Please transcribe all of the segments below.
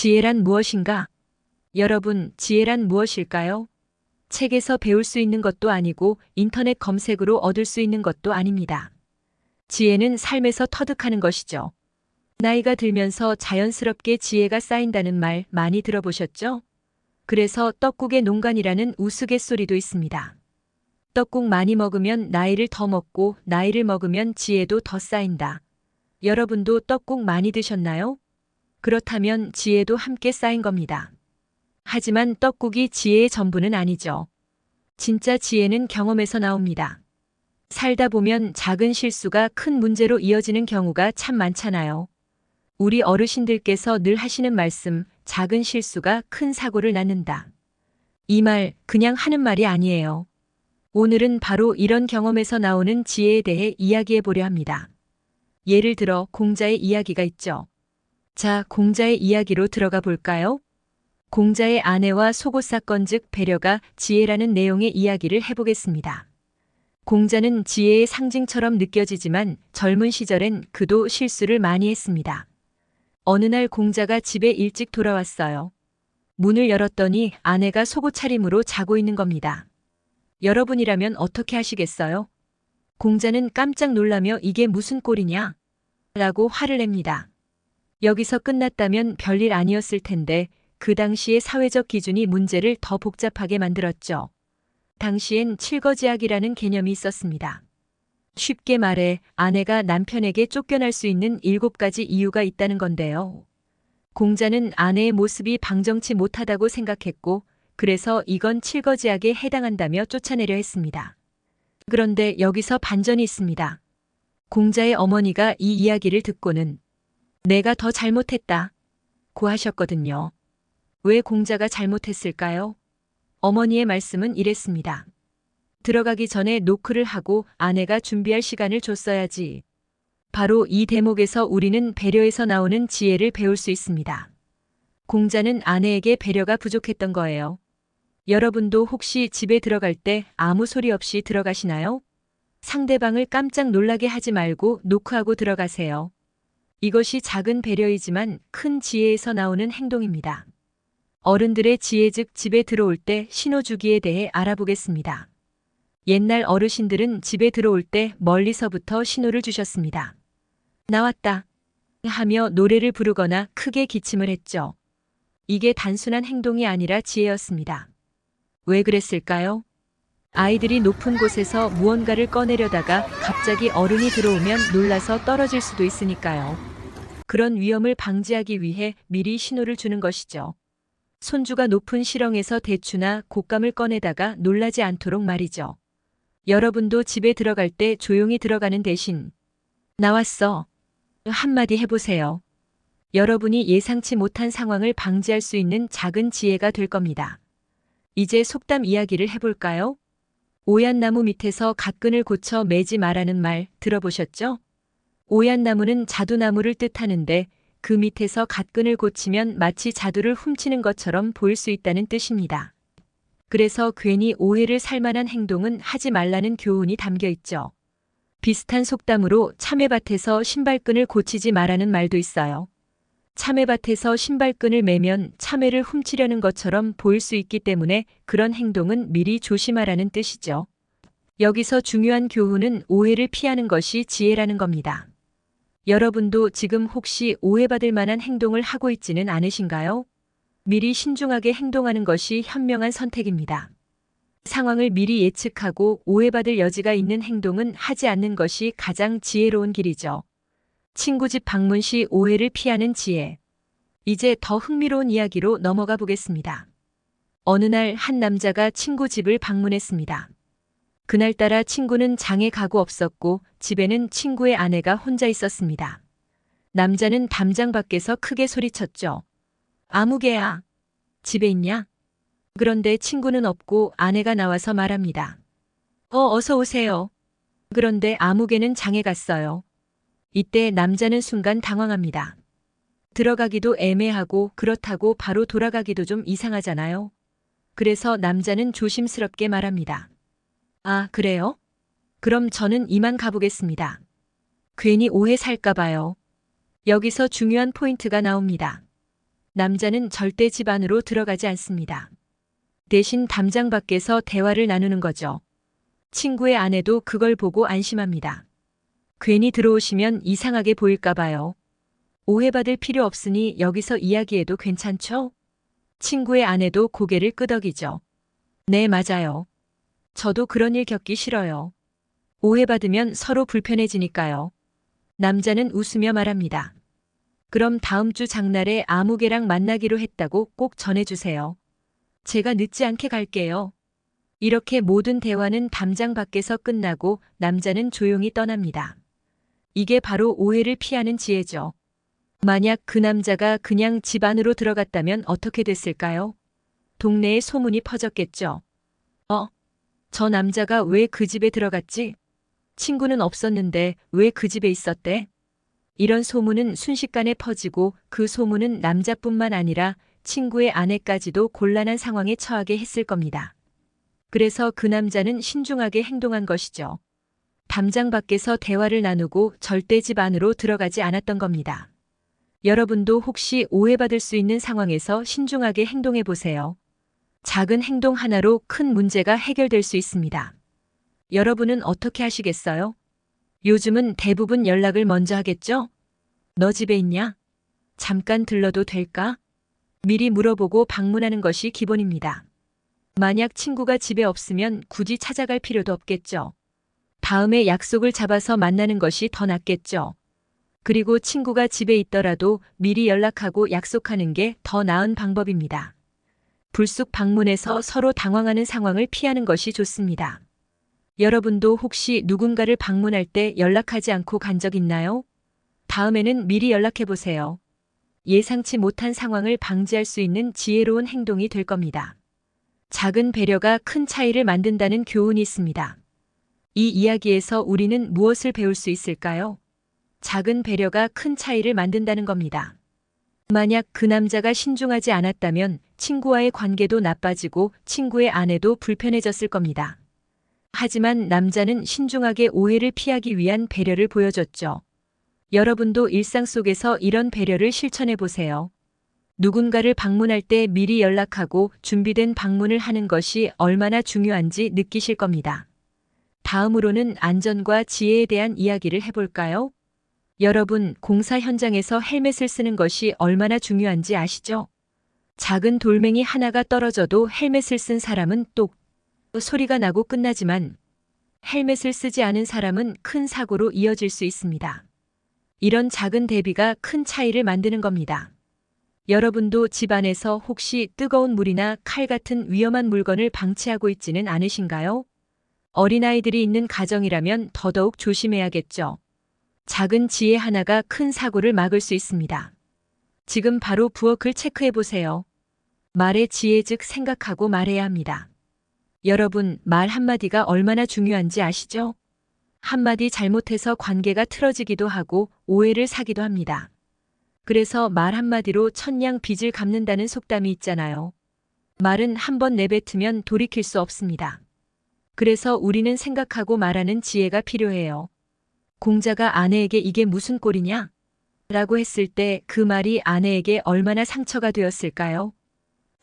지혜란 무엇인가? 여러분, 지혜란 무엇일까요? 책에서 배울 수 있는 것도 아니고 인터넷 검색으로 얻을 수 있는 것도 아닙니다. 지혜는 삶에서 터득하는 것이죠. 나이가 들면서 자연스럽게 지혜가 쌓인다는 말 많이 들어보셨죠? 그래서 떡국의 농간이라는 우스갯소리도 있습니다. 떡국 많이 먹으면 나이를 더 먹고 나이를 먹으면 지혜도 더 쌓인다. 여러분도 떡국 많이 드셨나요? 그렇다면 지혜도 함께 쌓인 겁니다. 하지만 떡국이 지혜의 전부는 아니죠. 진짜 지혜는 경험에서 나옵니다. 살다 보면 작은 실수가 큰 문제로 이어지는 경우가 참 많잖아요. 우리 어르신들께서 늘 하시는 말씀, 작은 실수가 큰 사고를 낳는다. 이 말 그냥 하는 말이 아니에요. 오늘은 바로 이런 경험에서 나오는 지혜에 대해 이야기해 보려 합니다. 예를 들어 공자의 이야기가 있죠. 자, 공자의 이야기로 들어가 볼까요? 공자의 아내와 속옷 사건 즉 배려가 지혜라는 내용의 이야기를 해보겠습니다. 공자는 지혜의 상징처럼 느껴지지만 젊은 시절엔 그도 실수를 많이 했습니다. 어느 날 공자가 집에 일찍 돌아왔어요. 문을 열었더니 아내가 속옷 차림으로 자고 있는 겁니다. 여러분이라면 어떻게 하시겠어요? 공자는 깜짝 놀라며 이게 무슨 꼴이냐? 라고 화를 냅니다. 여기서 끝났다면 별일 아니었을 텐데 그 당시의 사회적 기준이 문제를 더 복잡하게 만들었죠. 당시엔 칠거지약이라는 개념이 있었습니다. 쉽게 말해 아내가 남편에게 쫓겨날 수 있는 7가지 이유가 있다는 건데요. 공자는 아내의 모습이 방정치 못하다고 생각했고 그래서 이건 칠거지약에 해당한다며 쫓아내려 했습니다. 그런데 여기서 반전이 있습니다. 공자의 어머니가 이 이야기를 듣고는 내가 더 잘못했다 고 하셨거든요. 왜 공자가 잘못했을까요? 어머니의 말씀은 이랬습니다. 들어가기 전에 노크를 하고 아내가 준비할 시간을 줬어야지. 바로 이 대목에서 우리는 배려에서 나오는 지혜를 배울 수 있습니다. 공자는 아내에게 배려가 부족했던 거예요. 여러분도 혹시 집에 들어갈 때 아무 소리 없이 들어가시나요? 상대방을 깜짝 놀라게 하지 말고 노크하고 들어가세요. 이것이 작은 배려이지만 큰 지혜에서 나오는 행동입니다. 어른들의 지혜 즉 집에 들어올 때 신호주기에 대해 알아보겠습니다. 옛날 어르신들은 집에 들어올 때 멀리서부터 신호를 주셨습니다. 나왔다 하며 노래를 부르거나 크게 기침을 했죠. 이게 단순한 행동이 아니라 지혜였습니다. 왜 그랬을까요? 아이들이 높은 곳에서 무언가를 꺼내려다가 갑자기 어른이 들어오면 놀라서 떨어질 수도 있으니까요. 그런 위험을 방지하기 위해 미리 신호를 주는 것이죠. 손주가 높은 실ong에서 대추나 곶감을 꺼내다가 놀라지 않도록 말이죠. 여러분도 집에 들어갈 때 조용히 들어가는 대신 나왔어 한마디 해보세요. 여러분이 예상치 못한 상황을 방지할 수 있는 작은 지혜가 될 겁니다. 이제 속담 이야기를 해볼까요? 오얏 나무 밑에서 갓근을 고쳐 매지 마라는 말 들어보셨죠? 오얏 나무는 자두나무를 뜻하는데 그 밑에서 갓근을 고치면 마치 자두를 훔치는 것처럼 보일 수 있다는 뜻입니다. 그래서 괜히 오해를 살 만한 행동은 하지 말라는 교훈이 담겨 있죠. 비슷한 속담으로 참외밭에서 신발끈을 고치지 마라는 말도 있어요. 참외밭에서 신발끈을 매면 참외를 훔치려는 것처럼 보일 수 있기 때문에 그런 행동은 미리 조심하라는 뜻이죠. 여기서 중요한 교훈은 오해를 피하는 것이 지혜라는 겁니다. 여러분도 지금 혹시 오해받을 만한 행동을 하고 있지는 않으신가요? 미리 신중하게 행동하는 것이 현명한 선택입니다. 상황을 미리 예측하고 오해받을 여지가 있는 행동은 하지 않는 것이 가장 지혜로운 길이죠. 친구 집 방문 시 오해를 피하는 지혜. 이제 더 흥미로운 이야기로 넘어가 보겠습니다. 어느 날 한 남자가 친구 집을 방문했습니다. 그날따라 친구는 장에 가고 없었고 집에는 친구의 아내가 혼자 있었습니다. 남자는 담장 밖에서 크게 소리쳤죠. 아무개야, 집에 있냐? 그런데 친구는 없고 아내가 나와서 말합니다. 어서 오세요. 그런데 아무개는 장에 갔어요. 이때 남자는 순간 당황합니다. 들어가기도 애매하고 그렇다고 바로 돌아가기도 좀 이상하잖아요. 그래서 남자는 조심스럽게 말합니다. 아, 그래요? 그럼 저는 이만 가보겠습니다. 괜히 오해 살까 봐요. 여기서 중요한 포인트가 나옵니다. 남자는 절대 집 안으로 들어가지 않습니다. 대신 담장 밖에서 대화를 나누는 거죠. 친구의 아내도 그걸 보고 안심합니다. 괜히 들어오시면 이상하게 보일까 봐요. 오해받을 필요 없으니 여기서 이야기해도 괜찮죠? 친구의 아내도 고개를 끄덕이죠. 네, 맞아요. 저도 그런 일 겪기 싫어요. 오해받으면 서로 불편해지니까요. 남자는 웃으며 말합니다. 그럼 다음 주 장날에 아무개랑 만나기로 했다고 꼭 전해주세요. 제가 늦지 않게 갈게요. 이렇게 모든 대화는 담장 밖에서 끝나고 남자는 조용히 떠납니다. 이게 바로 오해를 피하는 지혜죠. 만약 그 남자가 그냥 집 안으로 들어갔다면 어떻게 됐을까요? 동네에 소문이 퍼졌겠죠. 저 남자가 왜 그 집에 들어갔지? 친구는 없었는데 왜 그 집에 있었대? 이런 소문은 순식간에 퍼지고 그 소문은 남자뿐만 아니라 친구의 아내까지도 곤란한 상황에 처하게 했을 겁니다. 그래서 그 남자는 신중하게 행동한 것이죠. 담장 밖에서 대화를 나누고 절대 집 안으로 들어가지 않았던 겁니다. 여러분도 혹시 오해받을 수 있는 상황에서 신중하게 행동해 보세요. 작은 행동 하나로 큰 문제가 해결될 수 있습니다. 여러분은 어떻게 하시겠어요? 요즘은 대부분 연락을 먼저 하겠죠? 너 집에 있냐? 잠깐 들러도 될까? 미리 물어보고 방문하는 것이 기본입니다. 만약 친구가 집에 없으면 굳이 찾아갈 필요도 없겠죠. 다음에 약속을 잡아서 만나는 것이 더 낫겠죠. 그리고 친구가 집에 있더라도 미리 연락하고 약속하는 게 더 나은 방법입니다. 불쑥 방문해서 서로 당황하는 상황을 피하는 것이 좋습니다. 여러분도 혹시 누군가를 방문할 때 연락하지 않고 간 적 있나요? 다음에는 미리 연락해 보세요. 예상치 못한 상황을 방지할 수 있는 지혜로운 행동이 될 겁니다. 작은 배려가 큰 차이를 만든다는 교훈이 있습니다. 이 이야기에서 우리는 무엇을 배울 수 있을까요? 작은 배려가 큰 차이를 만든다는 겁니다. 만약 그 남자가 신중하지 않았다면 친구와의 관계도 나빠지고 친구의 아내도 불편해졌을 겁니다. 하지만 남자는 신중하게 오해를 피하기 위한 배려를 보여줬죠. 여러분도 일상 속에서 이런 배려를 실천해 보세요. 누군가를 방문할 때 미리 연락하고 준비된 방문을 하는 것이 얼마나 중요한지 느끼실 겁니다. 다음으로는 안전과 지혜에 대한 이야기를 해볼까요? 여러분, 공사 현장에서 헬멧을 쓰는 것이 얼마나 중요한지 아시죠? 작은 돌멩이 하나가 떨어져도 헬멧을 쓴 사람은 똑 소리가 나고 끝나지만 헬멧을 쓰지 않은 사람은 큰 사고로 이어질 수 있습니다. 이런 작은 대비가 큰 차이를 만드는 겁니다. 여러분도 집안에서 혹시 뜨거운 물이나 칼 같은 위험한 물건을 방치하고 있지는 않으신가요? 어린아이들이 있는 가정이라면 더더욱 조심해야겠죠. 작은 지혜 하나가 큰 사고를 막을 수 있습니다. 지금 바로 부엌을 체크해 보세요. 말의 지혜 즉 생각하고 말해야 합니다. 여러분, 말 한마디가 얼마나 중요한지 아시죠? 한마디 잘못해서 관계가 틀어지기도 하고 오해를 사기도 합니다. 그래서 말 한마디로 천냥 빚을 갚는다는 속담이 있잖아요. 말은 한번 내뱉으면 돌이킬 수 없습니다. 그래서 우리는 생각하고 말하는 지혜가 필요해요. 공자가 아내에게 이게 무슨 꼴이냐? 라고 했을 때 그 말이 아내에게 얼마나 상처가 되었을까요?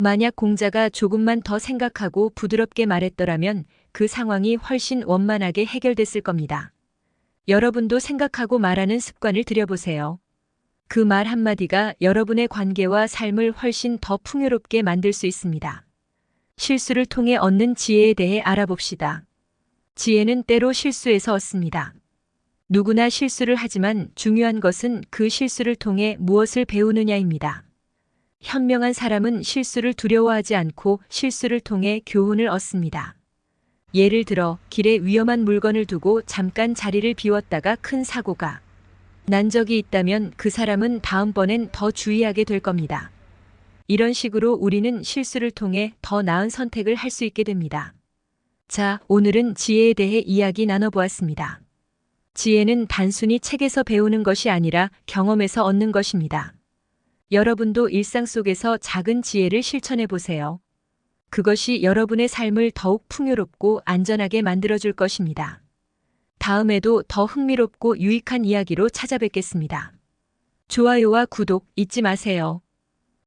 만약 공자가 조금만 더 생각하고 부드럽게 말했더라면 그 상황이 훨씬 원만하게 해결됐을 겁니다. 여러분도 생각하고 말하는 습관을 들여보세요. 그 말 한마디가 여러분의 관계와 삶을 훨씬 더 풍요롭게 만들 수 있습니다. 실수를 통해 얻는 지혜에 대해 알아봅시다. 지혜는 때로 실수에서 얻습니다. 누구나 실수를 하지만 중요한 것은 그 실수를 통해 무엇을 배우느냐입니다. 현명한 사람은 실수를 두려워하지 않고 실수를 통해 교훈을 얻습니다. 예를 들어 길에 위험한 물건을 두고 잠깐 자리를 비웠다가 큰 사고가 난 적이 있다면 그 사람은 다음번엔 더 주의하게 될 겁니다. 이런 식으로 우리는 실수를 통해 더 나은 선택을 할 수 있게 됩니다. 자, 오늘은 지혜에 대해 이야기 나눠보았습니다. 지혜는 단순히 책에서 배우는 것이 아니라 경험에서 얻는 것입니다. 여러분도 일상 속에서 작은 지혜를 실천해 보세요. 그것이 여러분의 삶을 더욱 풍요롭고 안전하게 만들어줄 것입니다. 다음에도 더 흥미롭고 유익한 이야기로 찾아뵙겠습니다. 좋아요와 구독 잊지 마세요.